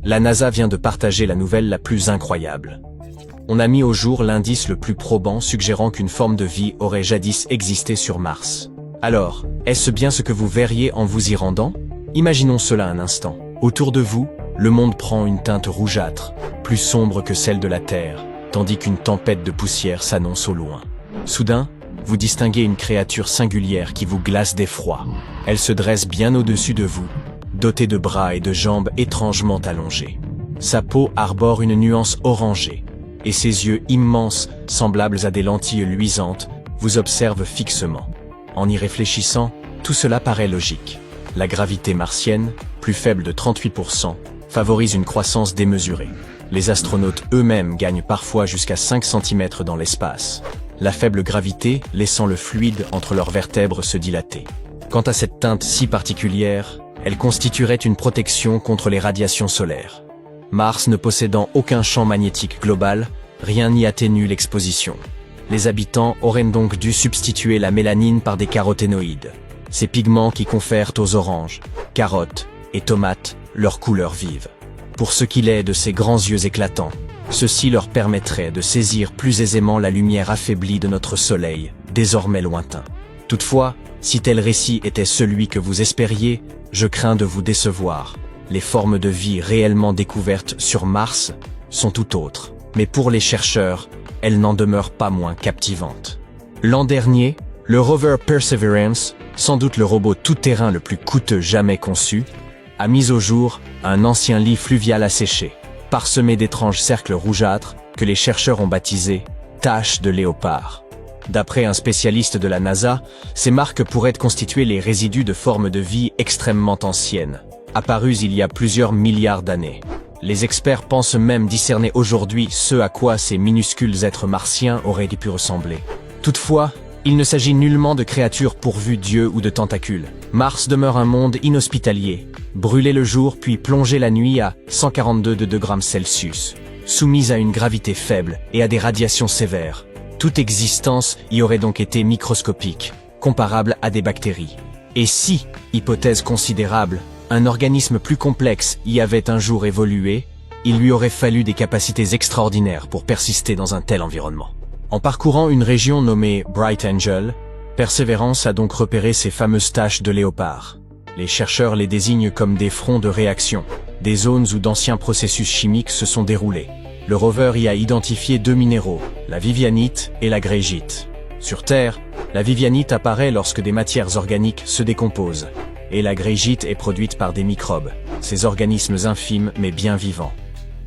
la NASA vient de partager la nouvelle la plus incroyable. On a mis au jour l'indice le plus probant suggérant qu'une forme de vie aurait jadis existé sur Mars. Alors, est-ce bien ce que vous verriez en vous y rendant? Imaginons cela un instant. Autour de vous, le monde prend une teinte rougeâtre, plus sombre que celle de la Terre, tandis qu'une tempête de poussière s'annonce au loin. Soudain, vous distinguez une créature singulière qui vous glace d'effroi. Elle se dresse bien au-dessus de vous, dotée de bras et de jambes étrangement allongés. Sa peau arbore une nuance orangée, et ses yeux immenses, semblables à des lentilles luisantes, vous observent fixement. En y réfléchissant, tout cela paraît logique. La gravité martienne, plus faible de 38%, favorise une croissance démesurée. Les astronautes eux-mêmes gagnent parfois jusqu'à 5 cm dans l'espace. La faible gravité laissant le fluide entre leurs vertèbres se dilater. Quant à cette teinte si particulière, elle constituerait une protection contre les radiations solaires. Mars ne possédant aucun champ magnétique global, rien n'y atténue l'exposition. Les habitants auraient donc dû substituer la mélanine par des caroténoïdes, ces pigments qui confèrent aux oranges, carottes et tomates leur couleur vive. Pour ce qu'il est de ces grands yeux éclatants, ceci leur permettrait de saisir plus aisément la lumière affaiblie de notre soleil, désormais lointain. Toutefois, si tel récit était celui que vous espériez, je crains de vous décevoir. Les formes de vie réellement découvertes sur Mars sont tout autres, mais pour les chercheurs, elles n'en demeurent pas moins captivantes. L'an dernier, le rover Perseverance, sans doute le robot tout-terrain le plus coûteux jamais conçu, a mis au jour un ancien lit fluvial asséché, parsemé d'étranges cercles rougeâtres que les chercheurs ont baptisés « taches de léopard ». D'après un spécialiste de la NASA, ces marques pourraient constituer les résidus de formes de vie extrêmement anciennes, apparues il y a plusieurs milliards d'années. Les experts pensent même discerner aujourd'hui ce à quoi ces minuscules êtres martiens auraient pu ressembler. Toutefois, il ne s'agit nullement de créatures pourvues d'yeux ou de tentacules. Mars demeure un monde inhospitalier, brûlé le jour puis plongé la nuit à 142 degrés Celsius, soumise à une gravité faible et à des radiations sévères. Toute existence y aurait donc été microscopique, comparable à des bactéries. Et si, hypothèse considérable, un organisme plus complexe y avait un jour évolué, il lui aurait fallu des capacités extraordinaires pour persister dans un tel environnement. En parcourant une région nommée Bright Angel, Perseverance a donc repéré ces fameuses taches de léopard. Les chercheurs les désignent comme des fronts de réaction, des zones où d'anciens processus chimiques se sont déroulés. Le rover y a identifié 2 minéraux, la vivianite et la grégite. Sur Terre, la vivianite apparaît lorsque des matières organiques se décomposent, et la grégite est produite par des microbes, ces organismes infimes mais bien vivants.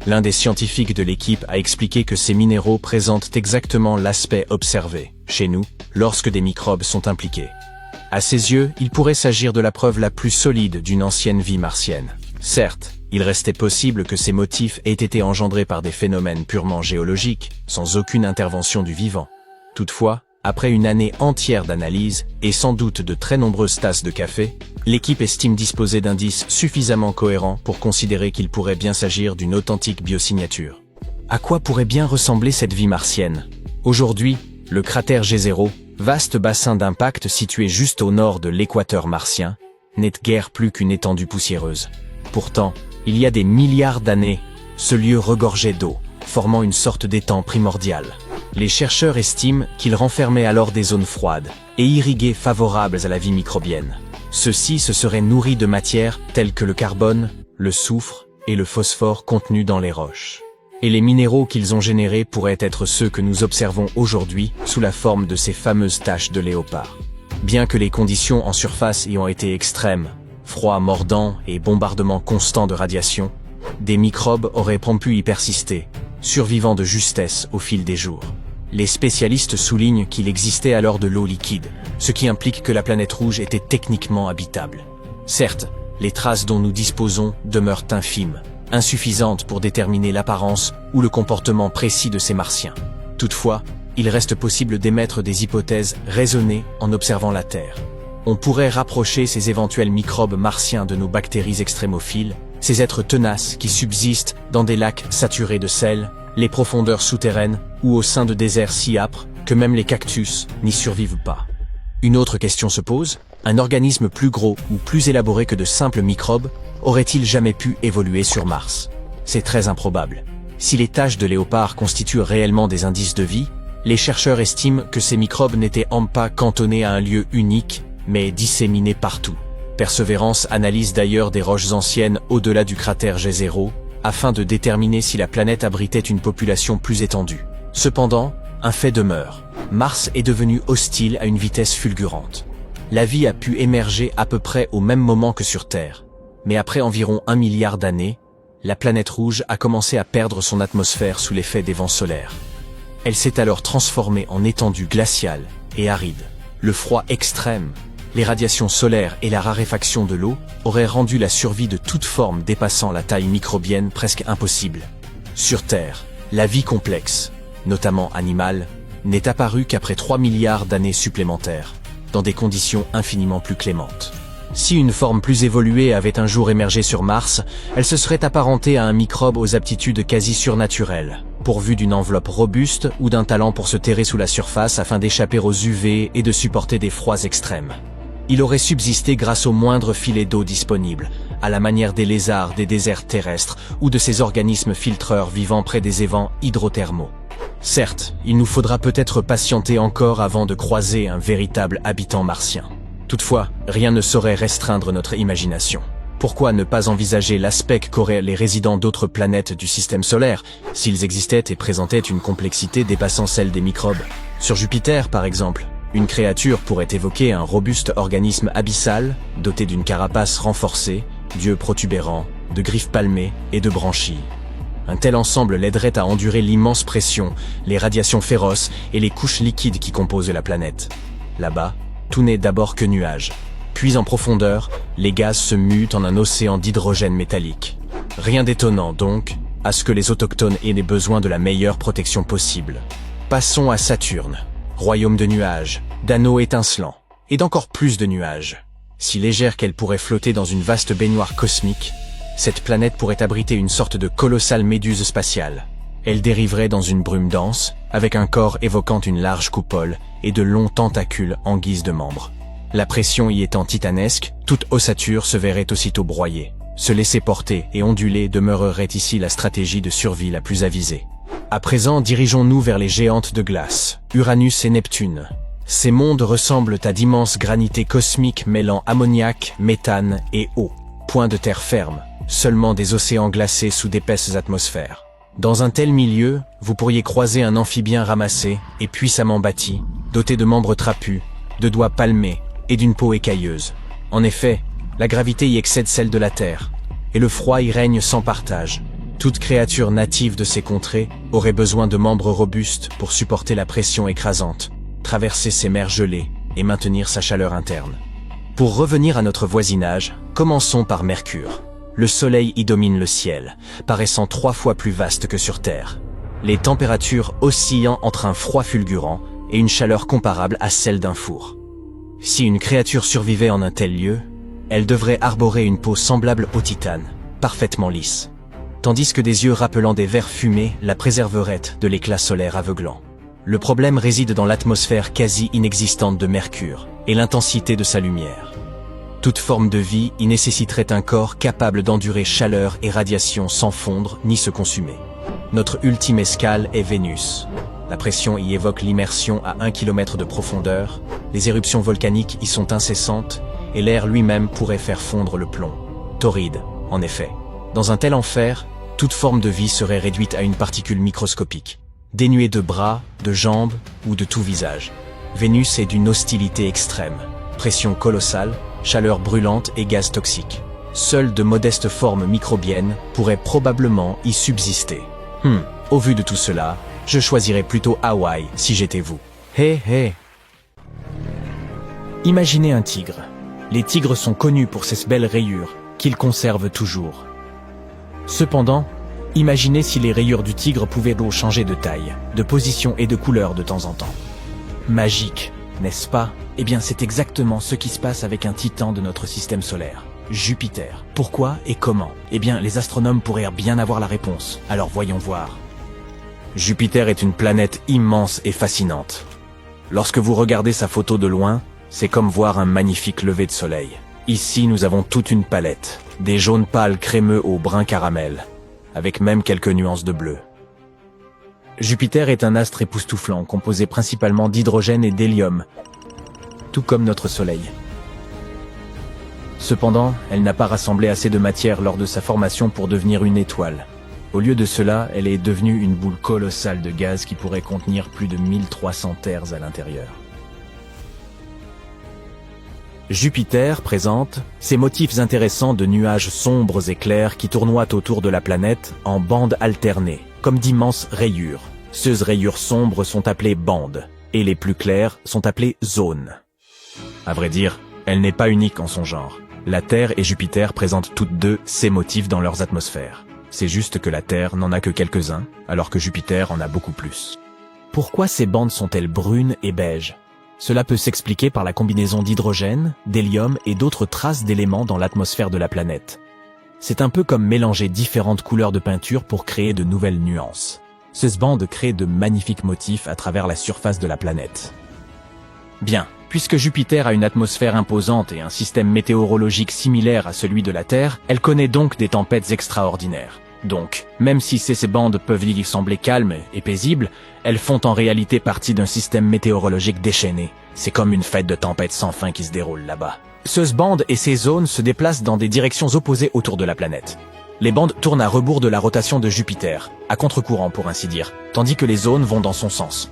L'un des scientifiques de l'équipe a expliqué que ces minéraux présentent exactement l'aspect observé, chez nous, lorsque des microbes sont impliqués. À ses yeux, il pourrait s'agir de la preuve la plus solide d'une ancienne vie martienne. Certes, il restait possible que ces motifs aient été engendrés par des phénomènes purement géologiques, sans aucune intervention du vivant. Toutefois, après une année entière d'analyse, et sans doute de très nombreuses tasses de café, l'équipe estime disposer d'indices suffisamment cohérents pour considérer qu'il pourrait bien s'agir d'une authentique biosignature. À quoi pourrait bien ressembler cette vie martienne? Aujourd'hui, le cratère G0, vaste bassin d'impact situé juste au nord de l'équateur martien, n'est guère plus qu'une étendue poussiéreuse. Pourtant, il y a des milliards d'années, ce lieu regorgeait d'eau, formant une sorte d'étang primordial. Les chercheurs estiment qu'il renfermait alors des zones froides et irriguées favorables à la vie microbienne. Ceux-ci se seraient nourris de matières telles que le carbone, le soufre et le phosphore contenus dans les roches. Et les minéraux qu'ils ont générés pourraient être ceux que nous observons aujourd'hui sous la forme de ces fameuses taches de léopard. Bien que les conditions en surface y ont été extrêmes, froid mordant et bombardement constant de radiation, des microbes auraient pu y persister, survivant de justesse au fil des jours. Les spécialistes soulignent qu'il existait alors de l'eau liquide, ce qui implique que la planète rouge était techniquement habitable. Certes, les traces dont nous disposons demeurent infimes, insuffisantes pour déterminer l'apparence ou le comportement précis de ces martiens. Toutefois, il reste possible d'émettre des hypothèses raisonnées en observant la Terre. On pourrait rapprocher ces éventuels microbes martiens de nos bactéries extrémophiles, ces êtres tenaces qui subsistent dans des lacs saturés de sel, les profondeurs souterraines ou au sein de déserts si âpres que même les cactus n'y survivent pas. Une autre question se pose, un organisme plus gros ou plus élaboré que de simples microbes aurait-il jamais pu évoluer sur Mars? c'est très improbable. Si les taches de léopard constituent réellement des indices de vie, les chercheurs estiment que ces microbes n'étaient pas cantonnés à un lieu unique, mais disséminés partout. Persévérance analyse d'ailleurs des roches anciennes au-delà du cratère G0, afin de déterminer si la planète abritait une population plus étendue. Cependant, un fait demeure. Mars est devenu hostile à une vitesse fulgurante. La vie a pu émerger à peu près au même moment que sur Terre. Mais après environ 1 milliard d'années, la planète rouge a commencé à perdre son atmosphère sous l'effet des vents solaires. Elle s'est alors transformée en étendue glaciale et aride. Le froid extrême, les radiations solaires et la raréfaction de l'eau auraient rendu la survie de toute forme dépassant la taille microbienne presque impossible. Sur Terre, la vie complexe, notamment animale, n'est apparue qu'après 3 milliards d'années supplémentaires, dans des conditions infiniment plus clémentes. Si une forme plus évoluée avait un jour émergé sur Mars, elle se serait apparentée à un microbe aux aptitudes quasi surnaturelles, pourvu d'une enveloppe robuste ou d'un talent pour se terrer sous la surface afin d'échapper aux UV et de supporter des froids extrêmes. Il aurait subsisté grâce au moindre filet d'eau disponible, à la manière des lézards des déserts terrestres ou de ces organismes filtreurs vivant près des évents hydrothermaux. Certes, il nous faudra peut-être patienter encore avant de croiser un véritable habitant martien. Toutefois, rien ne saurait restreindre notre imagination. Pourquoi ne pas envisager l'aspect qu'auraient les résidents d'autres planètes du système solaire, s'ils existaient et présentaient une complexité dépassant celle des microbes? Sur Jupiter, par exemple, une créature pourrait évoquer un robuste organisme abyssal, doté d'une carapace renforcée, d'yeux protubérants, de griffes palmées et de branchies. Un tel ensemble l'aiderait à endurer l'immense pression, les radiations féroces et les couches liquides qui composent la planète. Là-bas, tout n'est d'abord que nuages. Puis en profondeur, les gaz se mutent en un océan d'hydrogène métallique. Rien d'étonnant donc, à ce que les autochtones aient besoin de la meilleure protection possible. Passons à Saturne, royaume de nuages, d'anneaux étincelants, et d'encore plus de nuages. Si légère qu'elle pourrait flotter dans une vaste baignoire cosmique, cette planète pourrait abriter une sorte de colossale méduse spatiale. Elle dériverait dans une brume dense, avec un corps évoquant une large coupole et de longs tentacules en guise de membres. La pression y étant titanesque, toute ossature se verrait aussitôt broyée. Se laisser porter et onduler demeurerait ici la stratégie de survie la plus avisée. À présent, dirigeons-nous vers les géantes de glace, Uranus et Neptune. Ces mondes ressemblent à d'immenses granités cosmiques mêlant ammoniac, méthane et eau. Point de terre ferme, seulement des océans glacés sous d'épaisses atmosphères. Dans un tel milieu, vous pourriez croiser un amphibien ramassé et puissamment bâti, doté de membres trapus, de doigts palmés et d'une peau écailleuse. En effet, la gravité y excède celle de la Terre, et le froid y règne sans partage. Toute créature native de ces contrées aurait besoin de membres robustes pour supporter la pression écrasante, traverser ces mers gelées et maintenir sa chaleur interne. Pour revenir à notre voisinage, commençons par Mercure. Le Soleil y domine le ciel, paraissant 3 fois plus vaste que sur Terre. Les températures oscillant entre un froid fulgurant et une chaleur comparable à celle d'un four. Si une créature survivait en un tel lieu, elle devrait arborer une peau semblable au titane, parfaitement lisse. Tandis que des yeux rappelant des vers fumés la préserveraient de l'éclat solaire aveuglant. Le problème réside dans l'atmosphère quasi inexistante de Mercure et l'intensité de sa lumière. Toute forme de vie y nécessiterait un corps capable d'endurer chaleur et radiation sans fondre ni se consumer. Notre ultime escale est Vénus. La pression y évoque l'immersion à 1 km de profondeur, les éruptions volcaniques y sont incessantes et l'air lui-même pourrait faire fondre le plomb. Torride, en effet. Dans un tel enfer, toute forme de vie serait réduite à une particule microscopique, dénuée de bras, de jambes ou de tout visage. Vénus est d'une hostilité extrême, pression colossale, chaleur brûlante et gaz toxiques. Seules de modestes formes microbiennes pourraient probablement y subsister. Au vu de tout cela, je choisirais plutôt Hawaï si j'étais vous. Hé. Imaginez un tigre. Les tigres sont connus pour ces belles rayures qu'ils conservent toujours. Cependant, imaginez si les rayures du tigre pouvaient changer de taille, de position et de couleur de temps en temps. Magique, n'est-ce pas? Eh bien, c'est exactement ce qui se passe avec un titan de notre système solaire, Jupiter. Pourquoi et comment? Eh bien, les astronomes pourraient bien avoir la réponse. Alors voyons voir. Jupiter est une planète immense et fascinante. Lorsque vous regardez sa photo de loin, c'est comme voir un magnifique lever de soleil. Ici, nous avons toute une palette, des jaunes pâles crémeux au brun caramel, avec même quelques nuances de bleu. Jupiter est un astre époustouflant, composé principalement d'hydrogène et d'hélium, tout comme notre Soleil. Cependant, elle n'a pas rassemblé assez de matière lors de sa formation pour devenir une étoile. Au lieu de cela, elle est devenue une boule colossale de gaz qui pourrait contenir plus de 1300 terres à l'intérieur. Jupiter présente ces motifs intéressants de nuages sombres et clairs qui tournoient autour de la planète en bandes alternées, comme d'immenses rayures. Ces rayures sombres sont appelées bandes, et les plus claires sont appelées zones. À vrai dire, elle n'est pas unique en son genre. La Terre et Jupiter présentent toutes deux ces motifs dans leurs atmosphères. C'est juste que la Terre n'en a que quelques-uns, alors que Jupiter en a beaucoup plus. Pourquoi ces bandes sont-elles brunes et beiges ? Cela peut s'expliquer par la combinaison d'hydrogène, d'hélium et d'autres traces d'éléments dans l'atmosphère de la planète. C'est un peu comme mélanger différentes couleurs de peinture pour créer de nouvelles nuances. Ces bandes créent de magnifiques motifs à travers la surface de la planète. Bien, puisque Jupiter a une atmosphère imposante et un système météorologique similaire à celui de la Terre, elle connaît donc des tempêtes extraordinaires. Donc, même si ces bandes peuvent y sembler calmes et paisibles, elles font en réalité partie d'un système météorologique déchaîné. C'est comme une fête de tempêtes sans fin qui se déroule là-bas. Ces bandes et ces zones se déplacent dans des directions opposées autour de la planète. Les bandes tournent à rebours de la rotation de Jupiter, à contre-courant pour ainsi dire, tandis que les zones vont dans son sens.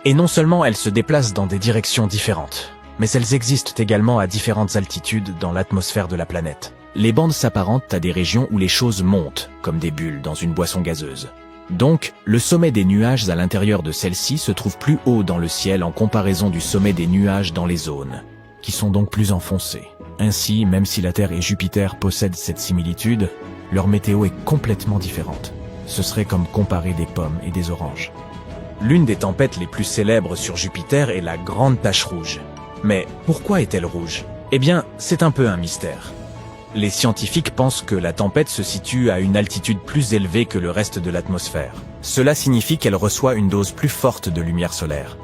Et non seulement elles se déplacent dans des directions différentes, mais elles existent également à différentes altitudes dans l'atmosphère de la planète. Les bandes s'apparentent à des régions où les choses montent, comme des bulles dans une boisson gazeuse. Donc, le sommet des nuages à l'intérieur de celle-ci se trouve plus haut dans le ciel en comparaison du sommet des nuages dans les zones, qui sont donc plus enfoncées. Ainsi, même si la Terre et Jupiter possèdent cette similitude, leur météo est complètement différente. Ce serait comme comparer des pommes et des oranges. L'une des tempêtes les plus célèbres sur Jupiter est la Grande Tache Rouge. Mais pourquoi est-elle rouge ? Eh bien, c'est un peu un mystère. Les scientifiques pensent que la tempête se situe à une altitude plus élevée que le reste de l'atmosphère. Cela signifie qu'elle reçoit une dose plus forte de lumière solaire.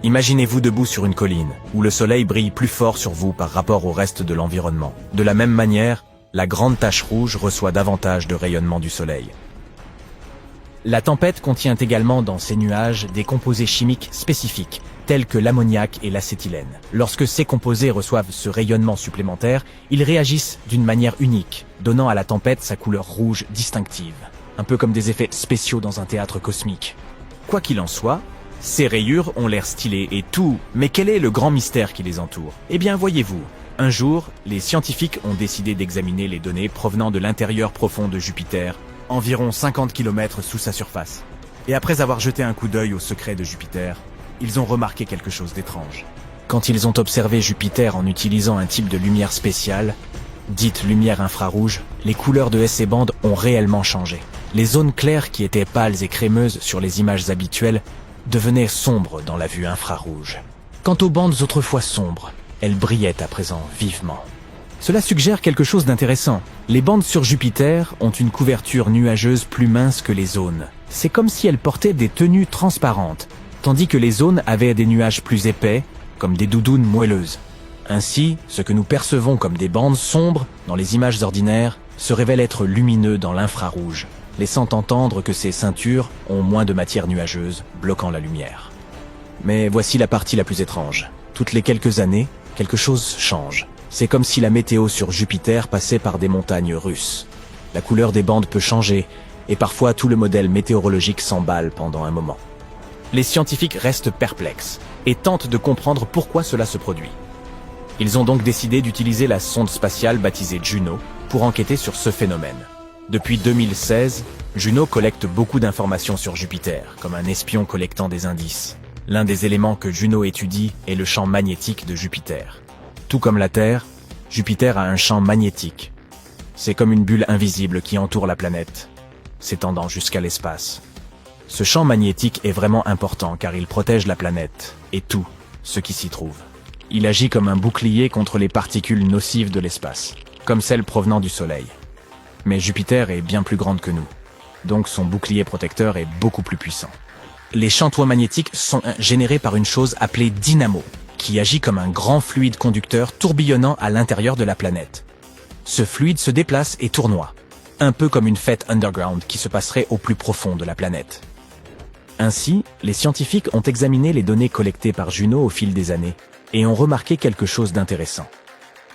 Imaginez-vous debout sur une colline, où le soleil brille plus fort sur vous par rapport au reste de l'environnement. De la même manière, la Grande Tache Rouge reçoit davantage de rayonnement du soleil. La tempête contient également dans ses nuages des composés chimiques spécifiques, tels que l'ammoniac et l'acétylène. Lorsque ces composés reçoivent ce rayonnement supplémentaire, ils réagissent d'une manière unique, donnant à la tempête sa couleur rouge distinctive, un peu comme des effets spéciaux dans un théâtre cosmique. Quoi qu'il en soit, ces rayures ont l'air stylées et tout, mais quel est le grand mystère qui les entoure ? Eh bien, voyez-vous, un jour, les scientifiques ont décidé d'examiner les données provenant de l'intérieur profond de Jupiter, environ 50 km sous sa surface. Et après avoir jeté un coup d'œil au secret de Jupiter, ils ont remarqué quelque chose d'étrange. Quand ils ont observé Jupiter en utilisant un type de lumière spéciale, dite lumière infrarouge, les couleurs de ces bandes ont réellement changé. Les zones claires qui étaient pâles et crémeuses sur les images habituelles devenaient sombres dans la vue infrarouge. Quant aux bandes autrefois sombres, elles brillaient à présent vivement. Cela suggère quelque chose d'intéressant. Les bandes sur Jupiter ont une couverture nuageuse plus mince que les zones. C'est comme si elles portaient des tenues transparentes, tandis que les zones avaient des nuages plus épais, comme des doudounes moelleuses. Ainsi, ce que nous percevons comme des bandes sombres dans les images ordinaires se révèle être lumineux dans l'infrarouge, laissant entendre que ces ceintures ont moins de matière nuageuse, bloquant la lumière. Mais voici la partie la plus étrange. Toutes les quelques années, quelque chose change. C'est comme si la météo sur Jupiter passait par des montagnes russes. La couleur des bandes peut changer, et parfois tout le modèle météorologique s'emballe pendant un moment. Les scientifiques restent perplexes et tentent de comprendre pourquoi cela se produit. Ils ont donc décidé d'utiliser la sonde spatiale baptisée Juno pour enquêter sur ce phénomène. Depuis 2016, Juno collecte beaucoup d'informations sur Jupiter, comme un espion collectant des indices. L'un des éléments que Juno étudie est le champ magnétique de Jupiter. Tout comme la Terre, Jupiter a un champ magnétique. C'est comme une bulle invisible qui entoure la planète, s'étendant jusqu'à l'espace. Ce champ magnétique est vraiment important car il protège la planète et tout ce qui s'y trouve. Il agit comme un bouclier contre les particules nocives de l'espace, comme celles provenant du Soleil. Mais Jupiter est bien plus grande que nous, donc son bouclier protecteur est beaucoup plus puissant. Les champs magnétiques sont générés par une chose appelée dynamo, qui agit comme un grand fluide conducteur tourbillonnant à l'intérieur de la planète. Ce fluide se déplace et tournoie. un peu comme une fête underground qui se passerait au plus profond de la planète. Ainsi, les scientifiques ont examiné les données collectées par Juno au fil des années et ont remarqué quelque chose d'intéressant.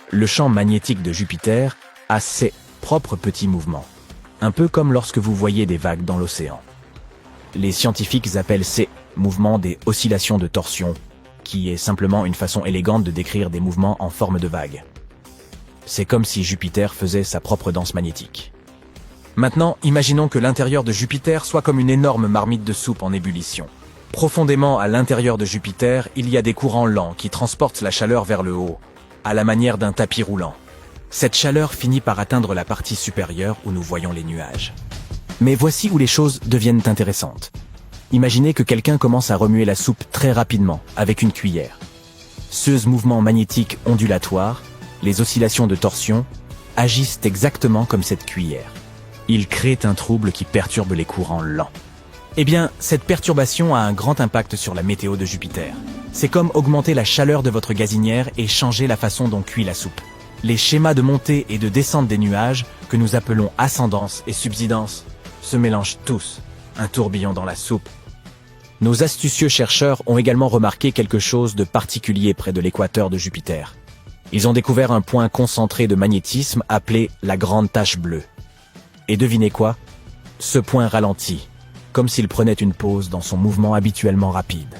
Le champ magnétique de Jupiter a ses propres petits mouvements, un peu comme lorsque vous voyez des vagues dans l'océan. Les scientifiques appellent ces mouvements des oscillations de torsion, qui est simplement une façon élégante de décrire des mouvements en forme de vagues. C'est comme si Jupiter faisait sa propre danse magnétique. Maintenant, imaginons que l'intérieur de Jupiter soit comme une énorme marmite de soupe en ébullition. Profondément à l'intérieur de Jupiter, il y a des courants lents qui transportent la chaleur vers le haut, à la manière d'un tapis roulant. Cette chaleur finit par atteindre la partie supérieure où nous voyons les nuages. Mais voici où les choses deviennent intéressantes. Imaginez que quelqu'un commence à remuer la soupe très rapidement, avec une cuillère. Ces mouvements magnétiques ondulatoires, les oscillations de torsion, agissent exactement comme cette cuillère. Ils créent un trouble qui perturbe les courants lents. Eh bien, cette perturbation a un grand impact sur la météo de Jupiter. C'est comme augmenter la chaleur de votre gazinière et changer la façon dont cuit la soupe. Les schémas de montée et de descente des nuages, que nous appelons ascendance et subsidence, se mélangent tous, un tourbillon dans la soupe. Nos astucieux chercheurs ont également remarqué quelque chose de particulier près de l'équateur de Jupiter. Ils ont découvert un point concentré de magnétisme appelé la grande tache bleue. Et devinez quoi? Ce point ralentit, comme s'il prenait une pause dans son mouvement habituellement rapide.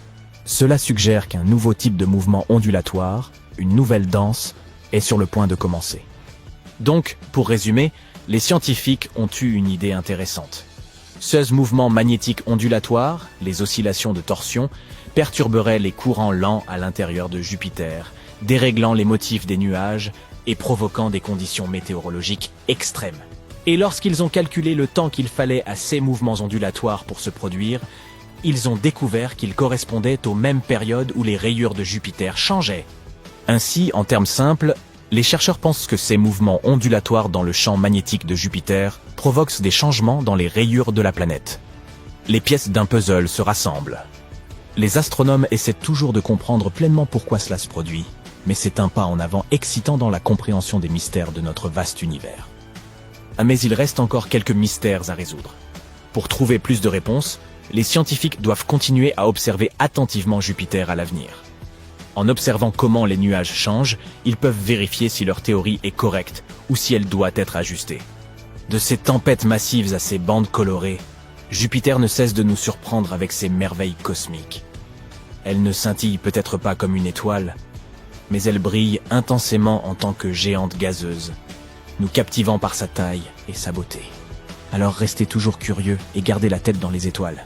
Cela suggère qu'un nouveau type de mouvement ondulatoire, une nouvelle danse, est sur le point de commencer. Donc, pour résumer, les scientifiques ont eu une idée intéressante. Ces mouvements magnétiques ondulatoires, les oscillations de torsion, perturberaient les courants lents à l'intérieur de Jupiter, déréglant les motifs des nuages et provoquant des conditions météorologiques extrêmes. Et lorsqu'ils ont calculé le temps qu'il fallait à ces mouvements ondulatoires pour se produire, ils ont découvert qu'ils correspondaient aux mêmes périodes où les rayures de Jupiter changeaient. Ainsi, en termes simples, les chercheurs pensent que ces mouvements ondulatoires dans le champ magnétique de Jupiter provoquent des changements dans les rayures de la planète. Les pièces d'un puzzle se rassemblent. Les astronomes essaient toujours de comprendre pleinement pourquoi cela se produit, mais c'est un pas en avant excitant dans la compréhension des mystères de notre vaste univers. Mais il reste encore quelques mystères à résoudre. Pour trouver plus de réponses, les scientifiques doivent continuer à observer attentivement Jupiter à l'avenir. En observant comment les nuages changent, ils peuvent vérifier si leur théorie est correcte ou si elle doit être ajustée. De ces tempêtes massives à ces bandes colorées, Jupiter ne cesse de nous surprendre avec ses merveilles cosmiques. Elle ne scintille peut-être pas comme une étoile, mais elle brille intensément en tant que géante gazeuse, nous captivant par sa taille et sa beauté. Alors restez toujours curieux et gardez la tête dans les étoiles.